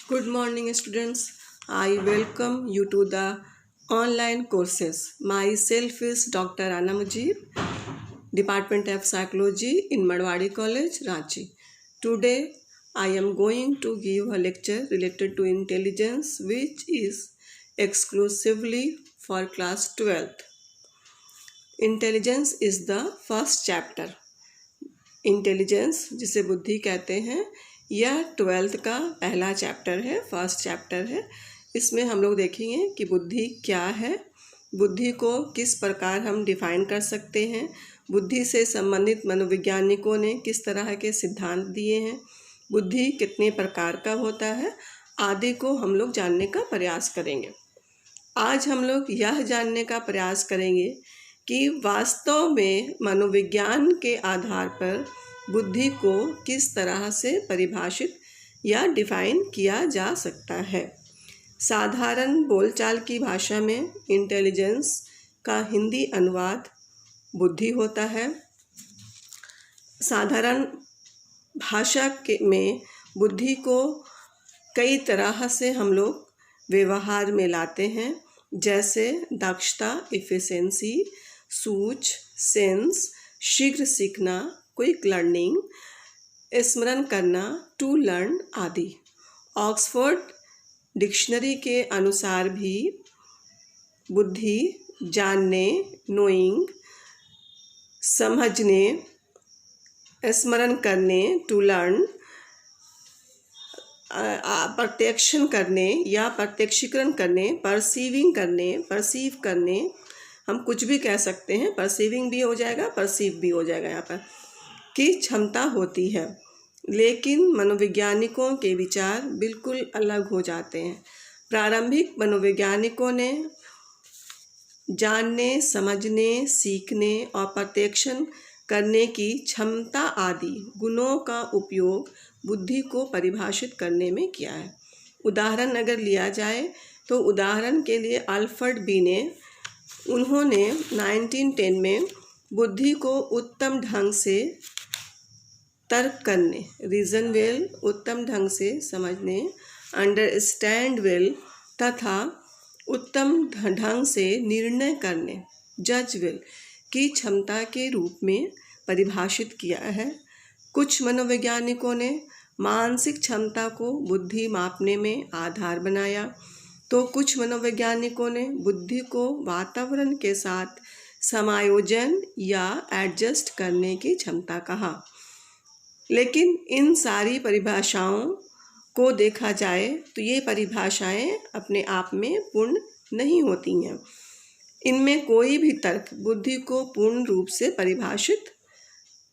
Good morning, students. I welcome you to the online courses. Myself is Dr. Ana Mujib, Department of Psychology in Madwadi College, Ranchi. Today, I am going to give a lecture related to intelligence, which is exclusively for class 12th. Intelligence is the first chapter. Intelligence जिसे बुद्धि कहते हैं यह 12th का पहला chapter है, first chapter है। इसमें हम लोग देखेंगे कि बुद्धि क्या है, बुद्धि को किस प्रकार हम डिफाइन कर सकते हैं, बुद्धि से संबंधित मनोवैज्ञानिकों ने किस तरह के सिद्धांत दिए हैं, बुद्धि कितने प्रकार का होता है आदि को हम लोग जानने का प्रयास करेंगे। आज हम लोग यह जानने का प्रयास करेंगे कि वास्तव में मनोविज्ञान के आधार पर बुद्धि को किस तरह से परिभाषित या डिफाइन किया जा सकता है। साधारण बोलचाल की भाषा में इंटेलिजेंस का हिंदी अनुवाद बुद्धि होता है। साधारण भाषा में बुद्धि को कई तरह से हम लोग व्यवहार में लाते हैं, जैसे दक्षता, इफिशिएंसी, सूझ, सेंस, शीघ्र सीखना, क्विक लर्निंग, स्मरण करना, टू लर्न आदि। ऑक्सफोर्ड डिक्शनरी के अनुसार भी बुद्धि जानने, नोइंग, समझने, स्मरण करने, टू लर्न, प्रत्यक्षण करने या प्रत्यक्षीकरण करने, परसीविंग करने, परसीव करने, हम कुछ भी कह सकते हैं, परसीविंग भी हो जाएगा, परसीव भी हो जाएगा, यहाँ पर की क्षमता होती है। लेकिन मनोवैज्ञानिकों के विचार बिल्कुल अलग हो जाते हैं। प्रारंभिक मनोवैज्ञानिकों ने जानने, समझने, सीखने और प्रत्यक्षण करने की क्षमता आदि गुणों का उपयोग बुद्धि को परिभाषित करने में किया है। उदाहरण अगर लिया जाए तो उदाहरण के लिए अल्फ्रेड बी ने उन्होंने 1910 में बुद्धि को उत्तम ढंग से तर्क करने, रीजन वेल, उत्तम ढंग से समझने, अंडरस्टैंड वेल तथा उत्तम ढंग से निर्णय करने, जज वेल की क्षमता के रूप में परिभाषित किया है। कुछ मनोवैज्ञानिकों ने मानसिक क्षमता को बुद्धि मापने में आधार बनाया, तो कुछ मनोवैज्ञानिकों ने बुद्धि को वातावरण के साथ समायोजन या एडजस्ट करने की क्षमता कहा। लेकिन इन सारी परिभाषाओं को देखा जाए तो ये परिभाषाएं अपने आप में पूर्ण नहीं होती हैं। इनमें कोई भी तर्क बुद्धि को पूर्ण रूप से परिभाषित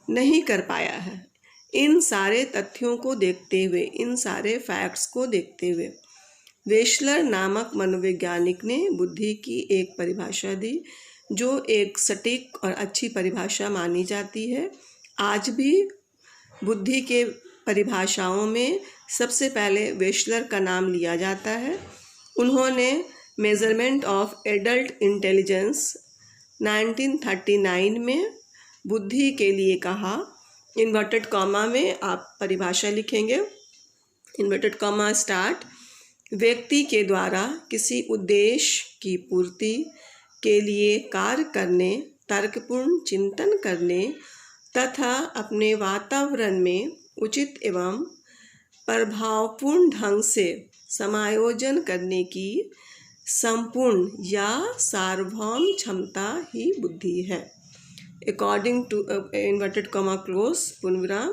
नहीं कर पाया है। इन सारे तथ्यों को देखते हुए, इन सारे फैक्ट्स को देखते हुए वेशलर नामक मनोवैज्ञानिक ने बुद्धि की एक परिभाषा दी, जो एक सटीक और अच्छी परिभाषा मानी जाती है। आज भी बुद्धि के परिभाषाओं में सबसे पहले वेशलर का नाम लिया जाता है। उन्होंने मेजरमेंट ऑफ एडल्ट इंटेलिजेंस 1939 में बुद्धि के लिए कहा। इन्वर्टेड कॉमा में आप परिभाषा लिखेंगे, इन्वर्टेड कॉमा स्टार्ट, व्यक्ति के द्वारा किसी उद्देश्य की पूर्ति के लिए कार्य करने, तर्कपूर्ण चिंतन करने तथा अपने वातावरण में उचित एवं प्रभावपूर्ण ढंग से समायोजन करने की संपूर्ण या सार्वभौम क्षमता ही बुद्धि है। According to inverted comma close पूर्णविराम,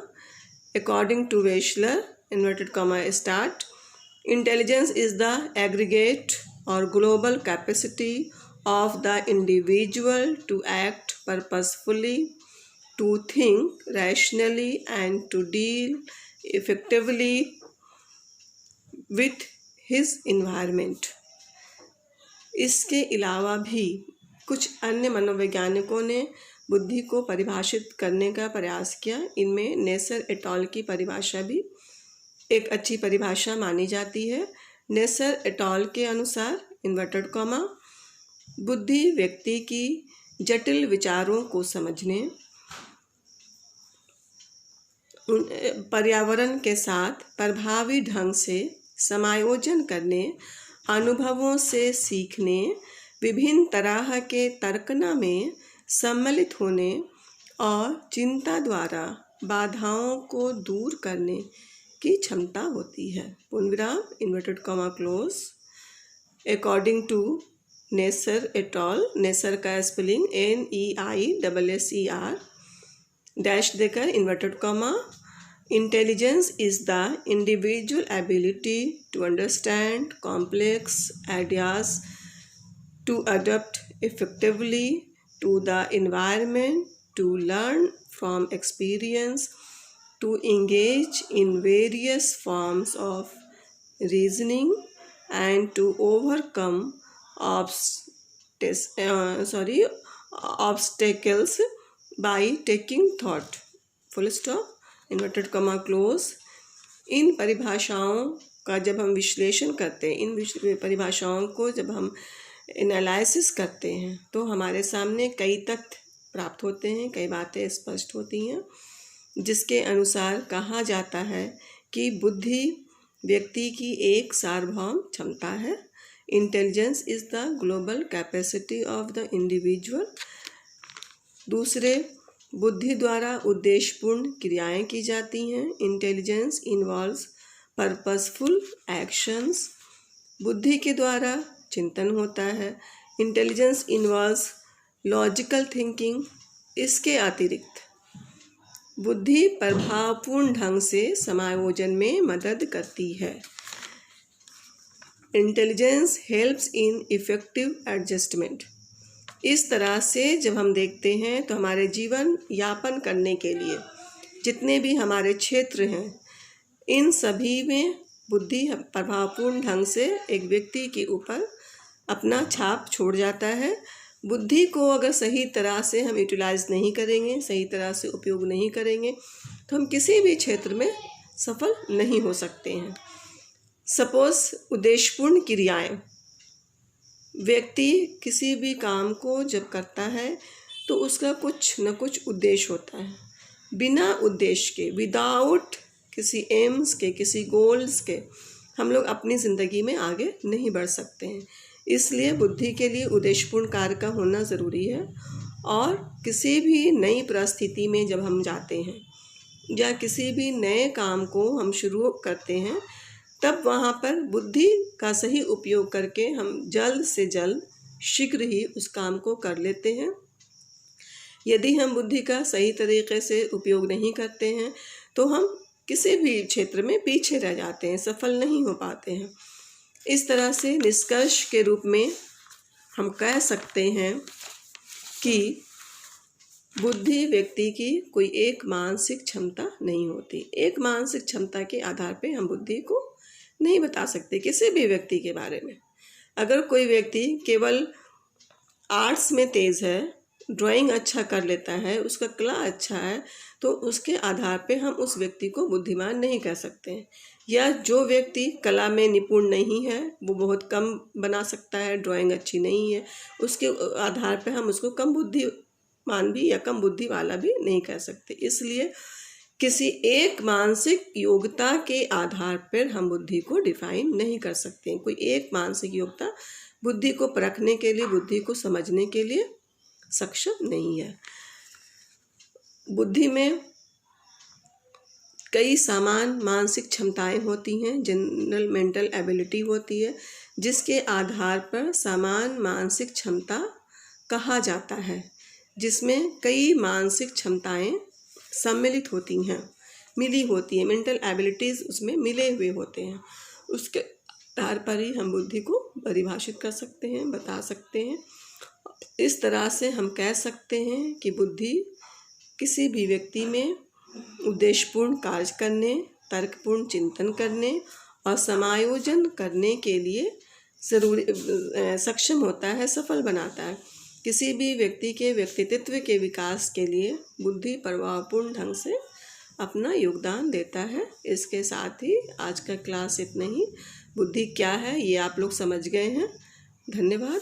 according to Wechsler inverted comma start, intelligence is the aggregate or global capacity of the individual to act purposefully, to think rationally and to deal effectively with his environment। इसके अलावा भी कुछ अन्य मनोवैज्ञानिकों ने बुद्धि को परिभाषित करने का प्रयास किया। इनमें नेसर एट अल की परिभाषा भी एक अच्छी परिभाषा मानी जाती है। नेसर एट अल के अनुसार इन्वर्टेड कॉमा, बुद्धि व्यक्ति की जटिल विचारों को समझने, पर्यावरण के साथ प्रभावी ढंग से समायोजन करने, अनुभवों से सीखने, विभिन्न तरह के तर्कना में सम्मिलित होने और चिंता द्वारा बाधाओं को दूर करने की क्षमता होती है। पूर्णविराम, inverted comma close. According to Neisser et al, Neisser का स्पेलिंग NEISSER, डैश देकर inverted comma, intelligence is the individual ability to understand complex ideas, to adopt effectively to the environment, to learn from experience, to engage in various forms of reasoning, and to overcome obstacles by taking thought. Full stop, inverted comma close. इन परिभाषाओं का जब हम विश्लेषण करते हैं, इन परिभाषाओं को जब हम एनालिसिस करते हैं, तो हमारे सामने कई तथ्य प्राप्त होते हैं, कई बातें स्पष्ट होती हैं, जिसके अनुसार कहा जाता है कि बुद्धि व्यक्ति की एक सार्वभौम क्षमता है। Intelligence is the global capacity of the individual. दूसरे, बुद्धि द्वारा उद्देश्यपूर्ण क्रियाएं की जाती हैं। Intelligence involves purposeful actions. बुद्धि के द्वारा चिंतन होता है। Intelligence involves logical thinking. इसके अतिरिक्त बुद्धि प्रभावपूर्ण ढंग से समायोजन में मदद करती है। Intelligence helps in effective adjustment. इस तरह से जब हम देखते हैं तो हमारे जीवन यापन करने के लिए जितने भी हमारे क्षेत्र हैं, इन सभी में बुद्धि प्रभावपूर्ण ढंग से एक व्यक्ति के ऊपर अपना छाप छोड़ जाता है। बुद्धि को अगर सही तरह से हम यूटिलाइज नहीं करेंगे, सही तरह से उपयोग नहीं करेंगे, तो हम किसी भी क्षेत्र में सफल नहीं हो सकते हैं। सपोज उद्देश्यपूर्ण क्रियाएं, व्यक्ति किसी भी काम को जब करता है तो उसका कुछ न कुछ उद्देश्य होता है। बिना उद्देश्य के, विदाउट किसी एम्स के, किसी गोल्स के, हम लोग अपनी ज़िंदगी में आगे नहीं बढ़ सकते हैं। इसलिए बुद्धि के लिए उद्देश्यपूर्ण कार्य का होना ज़रूरी है। और किसी भी नई परिस्थिति में जब हम जाते हैं या किसी भी नए काम को हम शुरू करते हैं, तब वहाँ पर बुद्धि का सही उपयोग करके हम जल्द से जल्द शीघ्र ही उस काम को कर लेते हैं। यदि हम बुद्धि का सही तरीके से उपयोग नहीं करते हैं तो हम किसी भी क्षेत्र में पीछे रह जाते हैं, सफल नहीं हो पाते हैं। इस तरह से निष्कर्ष के रूप में हम कह सकते हैं कि बुद्धि व्यक्ति की कोई एक मानसिक क्षमता नहीं होती। एक मानसिक क्षमता के आधार पे हम बुद्धि को नहीं बता सकते किसी भी व्यक्ति के बारे में। अगर कोई व्यक्ति केवल आर्ट्स में तेज़ है, ड्राइंग अच्छा कर लेता है, उसका कला अच्छा है, तो उसके आधार पे हम उस व्यक्ति को बुद्धिमान नहीं कह सकते हैं। या जो व्यक्ति कला में निपुण नहीं है, वो बहुत कम बना सकता है, ड्राइंग अच्छी नहीं है, उसके आधार पे हम उसको कम बुद्धिमान भी या कम बुद्धि वाला भी नहीं कह सकते। इसलिए किसी एक मानसिक योग्यता के आधार पर हम बुद्धि को डिफाइन नहीं कर सकते। कोई एक मानसिक योग्यता बुद्धि को परखने के लिए, बुद्धि को समझने के लिए सक्षम नहीं है। बुद्धि में कई समान मानसिक क्षमताएं होती हैं, जनरल मेंटल एबिलिटी होती है, जिसके आधार पर समान मानसिक क्षमता कहा जाता है, जिसमें कई मानसिक क्षमताएं सम्मिलित होती हैं, मिली होती हैं। मेंटल एबिलिटीज़ उसमें मिले हुए होते हैं। उसके आधार पर ही हम बुद्धि को परिभाषित कर सकते हैं, बता सकते हैं। इस तरह से हम कह सकते हैं कि बुद्धि किसी भी व्यक्ति में उद्देश्यपूर्ण कार्य करने, तर्कपूर्ण चिंतन करने और समायोजन करने के लिए ज़रूरी सक्षम होता है, सफल बनाता है। किसी भी व्यक्ति के व्यक्तित्व के विकास के लिए बुद्धि प्रभावपूर्ण ढंग से अपना योगदान देता है। इसके साथ ही आज का क्लास इतना ही। बुद्धि क्या है ये आप लोग समझ गए हैं। धन्यवाद।